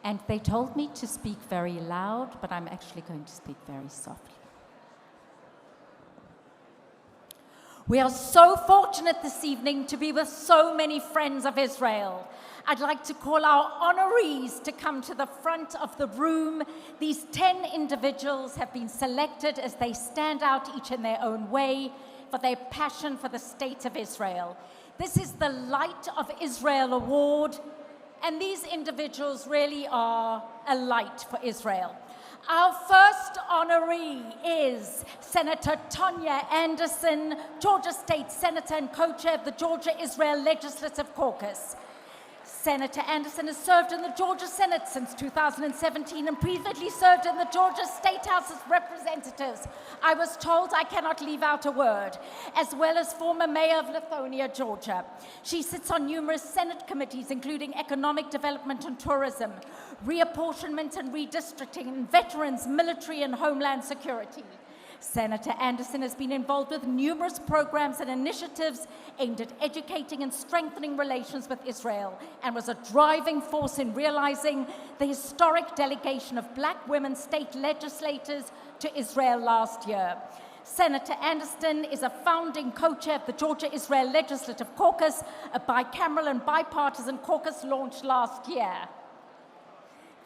And they told me to speak very loud, but I'm actually going to speak very softly. We are so fortunate this evening to be with so many friends of Israel. I'd like to call our honorees to come to the front of the room. These 10 individuals have been selected as they stand out each in their own way for their passion for the state of Israel. This is the Light of Israel Award, and these individuals really are a light for Israel. Our first honoree is Senator Tonya Anderson, Georgia State Senator and co-chair of the Georgia-Israel Legislative Caucus. Senator Anderson has served in the Georgia Senate since 2017 and previously served in the Georgia State House of Representatives. I was told I cannot leave out a word, as well as former mayor of Lithonia, Georgia. She sits on numerous Senate committees, including economic development and tourism, reapportionment and redistricting, and veterans, military, and homeland security. Senator Anderson has been involved with numerous programs and initiatives aimed at educating and strengthening relations with Israel, and was a driving force in realizing the historic delegation of Black women state legislators to Israel last year. Senator Anderson is a founding co-chair of the Georgia-Israel Legislative Caucus, a bicameral and bipartisan caucus launched last year.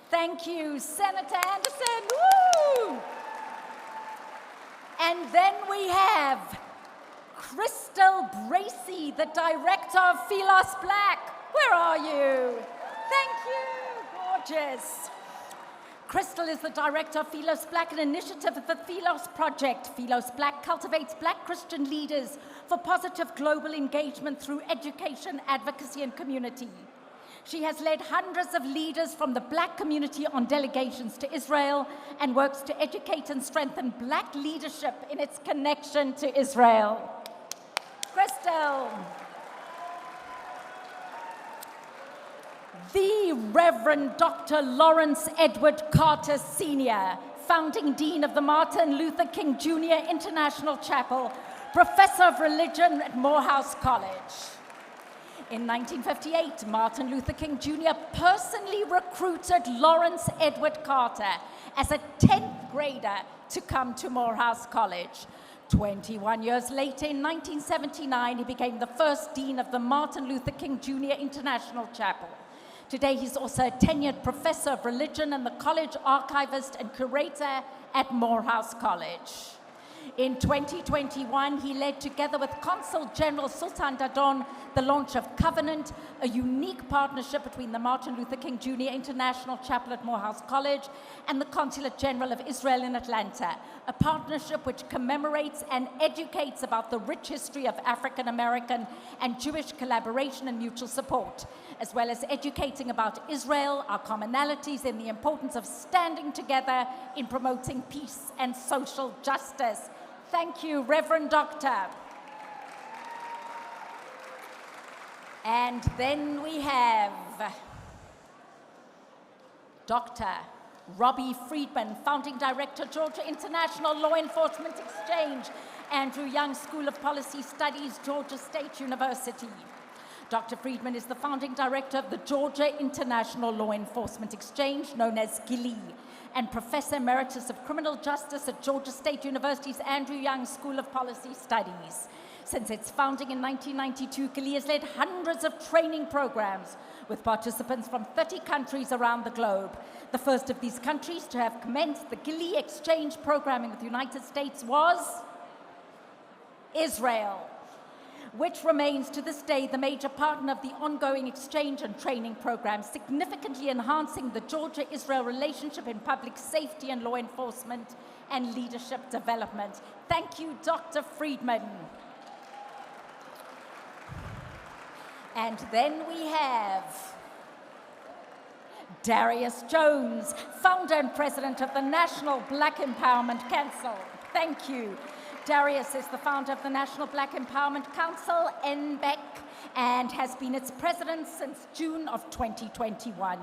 Thank you, Senator Anderson. Woo! And then we have Crystal Bracey, the director of Philos Black. Where are you? Thank you, gorgeous. Crystal is the director of Philos Black, an initiative of the Philos Project. Philos Black cultivates Black Christian leaders for positive global engagement through education, advocacy, and community. She has led hundreds of leaders from the Black community on delegations to Israel and works to educate and strengthen Black leadership in its connection to Israel. Crystal. The Reverend Dr. Lawrence Edward Carter Sr., founding dean of the Martin Luther King Jr. International Chapel, professor of religion at Morehouse College. In 1958, Martin Luther King Jr. personally recruited Lawrence Edward Carter as a 10th grader to come to Morehouse College. 21 years later, in 1979, he became the first dean of the Martin Luther King Jr. International Chapel. Today, he's also a tenured professor of religion and the college archivist and curator at Morehouse College. In 2021, he led, together with Consul General Sultan-Dadon, the launch of Covenant, a unique partnership between the Martin Luther King Jr. International Chapel at Morehouse College and the Consulate General of Israel in Atlanta, a partnership which commemorates and educates about the rich history of African American and Jewish collaboration and mutual support, as well as educating about Israel, our commonalities, and the importance of standing together in promoting peace and social justice. Thank you, Reverend Doctor. And then we have Dr. Robbie Friedman, founding director, Georgia International Law Enforcement Exchange, Andrew Young School of Policy Studies, Georgia State University. Dr. Friedman is the founding director of the Georgia International Law Enforcement Exchange, known as GILEE, and Professor Emeritus of Criminal Justice at Georgia State University's Andrew Young School of Policy Studies. Since its founding in 1992, GILEE has led hundreds of training programs with participants from 30 countries around the globe. The first of these countries to have commenced the GILEE exchange programming with the United States was Israel, which remains to this day the major partner of the ongoing exchange and training program, significantly enhancing the Georgia-Israel relationship in public safety and law enforcement and leadership development. Thank you, Dr. Friedman. And then we have Darius Jones, founder and president of the National Black Empowerment Council. Thank you. Darius is the founder of the National Black Empowerment Council, NBEC, and has been its president since June of 2021.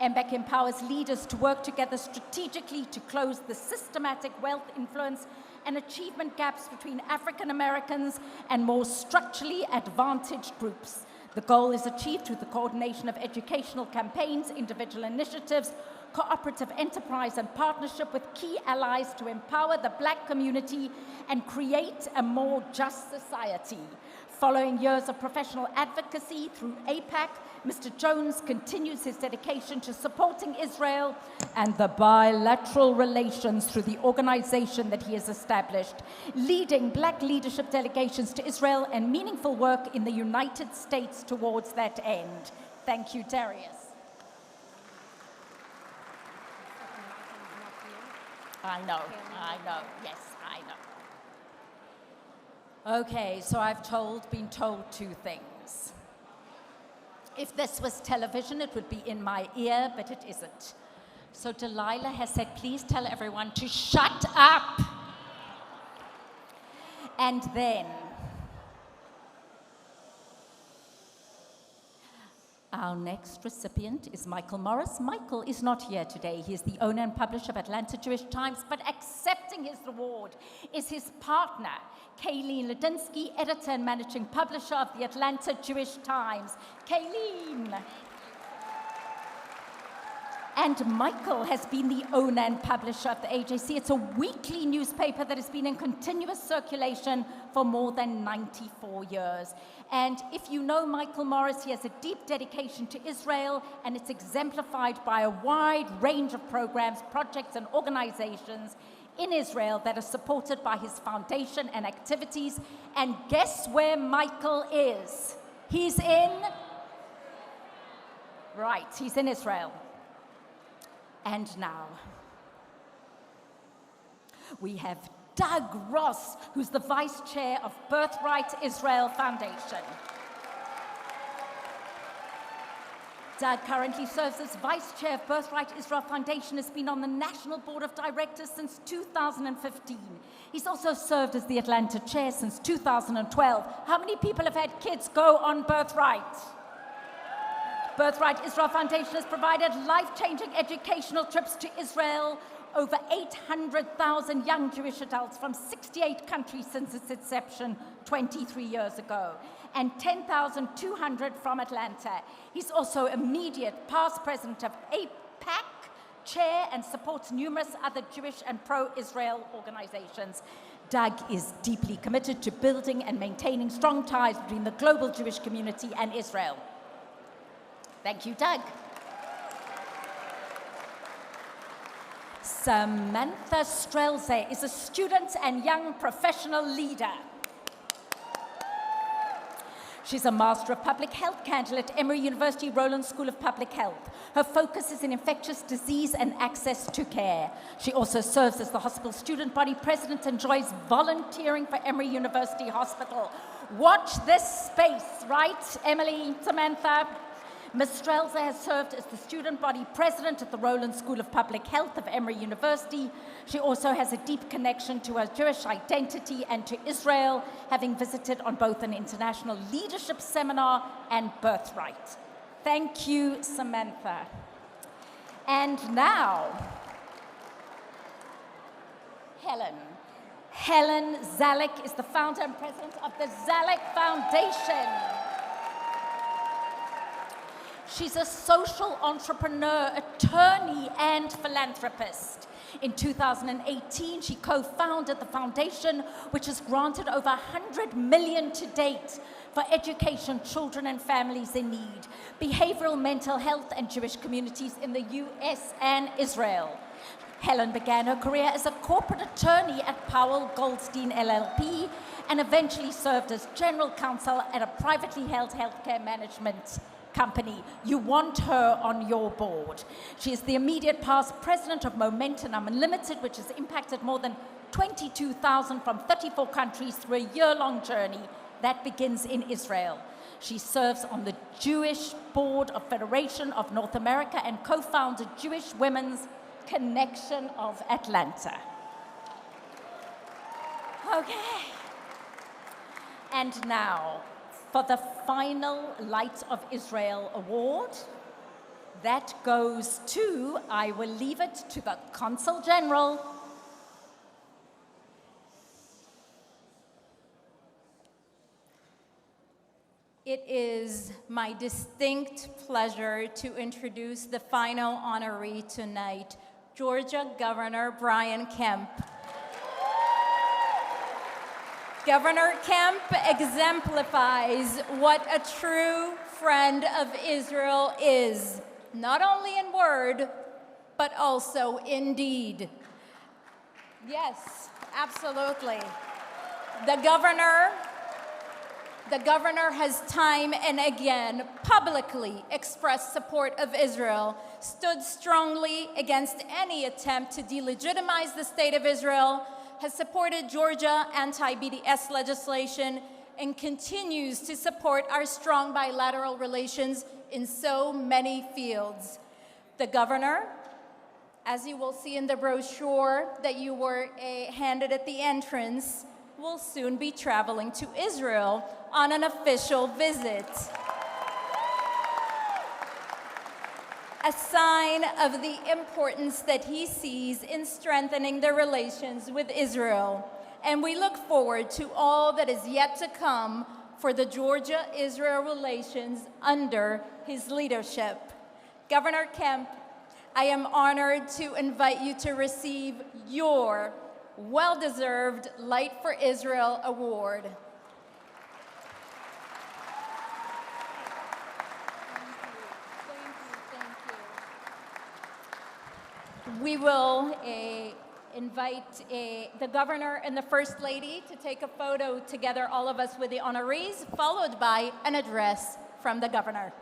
NBEC empowers leaders to work together strategically to close the systematic wealth, influence, and achievement gaps between African Americans and more structurally advantaged groups. The goal is achieved through the coordination of educational campaigns, individual initiatives, cooperative enterprise and partnership with key allies to empower the Black community and create a more just society. Following years of professional advocacy through AIPAC, Mr. Jones continues his dedication to supporting Israel and the bilateral relations through the organization that he has established, leading Black leadership delegations to Israel and meaningful work in the United States towards that end. Thank you, Darius. I know, yes, I know. Okay, so I've been told two things. If this was television, it would be in my ear, but it isn't. So Delilah has said, please tell everyone to shut up. And then, our next recipient is Michael Morris. Michael is not here today. He is the owner and publisher of Atlanta Jewish Times, but accepting his award is his partner, Kayleen Ladinsky, editor and managing publisher of the Atlanta Jewish Times. Kayleen. And Michael has been the owner and publisher of the AJC. It's a weekly newspaper that has been in continuous circulation for more than 94 years. And if you know Michael Morris, he has a deep dedication to Israel, and it's exemplified by a wide range of programs, projects, and organizations in Israel that are supported by his foundation and activities. And guess where Michael is? He's in Israel. And now, we have Doug Ross, who's the vice chair of Birthright Israel Foundation. Doug currently serves as vice chair of Birthright Israel Foundation, has been on the national board of directors since 2015. He's also served as the Atlanta chair since 2012. How many people have had kids go on Birthright? Birthright Israel Foundation has provided life-changing educational trips to Israel, over 800,000 young Jewish adults from 68 countries since its inception 23 years ago, and 10,200 from Atlanta. He's also immediate past president of AIPAC, chair, and supports numerous other Jewish and pro-Israel organizations. Doug is deeply committed to building and maintaining strong ties between the global Jewish community and Israel. Thank you, Doug. Samantha Strelze is a student and young professional leader. She's a Master of Public Health candidate at Emory University Rowland School of Public Health. Her focus is in infectious disease and access to care. She also serves as the hospital student body president and enjoys volunteering for Emory University Hospital. Watch this space, right, Emily, Samantha? Ms. Strelze has served as the student body president at the Rowland School of Public Health of Emory University. She also has a deep connection to her Jewish identity and to Israel, having visited on both an international leadership seminar and Birthright. Thank you, Samantha. And now, Helen. Helen Zalek is the founder and president of the Zalek Foundation. She's a social entrepreneur, attorney, and philanthropist. In 2018, she co-founded the foundation, which has granted over $100 million to date for education, children, and families in need, behavioral mental health, and Jewish communities in the US and Israel. Helen began her career as a corporate attorney at Powell Goldstein LLP and eventually served as general counsel at a privately held healthcare management company. You want her on your board. She is the immediate past president of Momentum Unlimited, which has impacted more than 22,000 from 34 countries through a year-long journey that begins in Israel. She serves on the Jewish Board of Federation of North America and co-founded Jewish Women's Connection of Atlanta. Okay. And now, for the final Light of Israel Award, that goes to, I will leave it to the Consul General. It is my distinct pleasure to introduce the final honoree tonight, Georgia Governor Brian Kemp. Governor Kemp exemplifies what a true friend of Israel is, not only in word, but also in deed. Yes, absolutely. The governor has time and again publicly expressed support of Israel, stood strongly against any attempt to delegitimize the state of Israel, has supported Georgia anti-BDS legislation, and continues to support our strong bilateral relations in so many fields. The governor, as you will see in the brochure that you were handed at the entrance, will soon be traveling to Israel on an official visit. A sign of the importance that he sees in strengthening the relations with Israel. And we look forward to all that is yet to come for the Georgia-Israel relations under his leadership. Governor Kemp, I am honored to invite you to receive your well-deserved Light for Israel Award. We will invite the governor and the first lady to take a photo together, all of us with the honorees, followed by an address from the governor.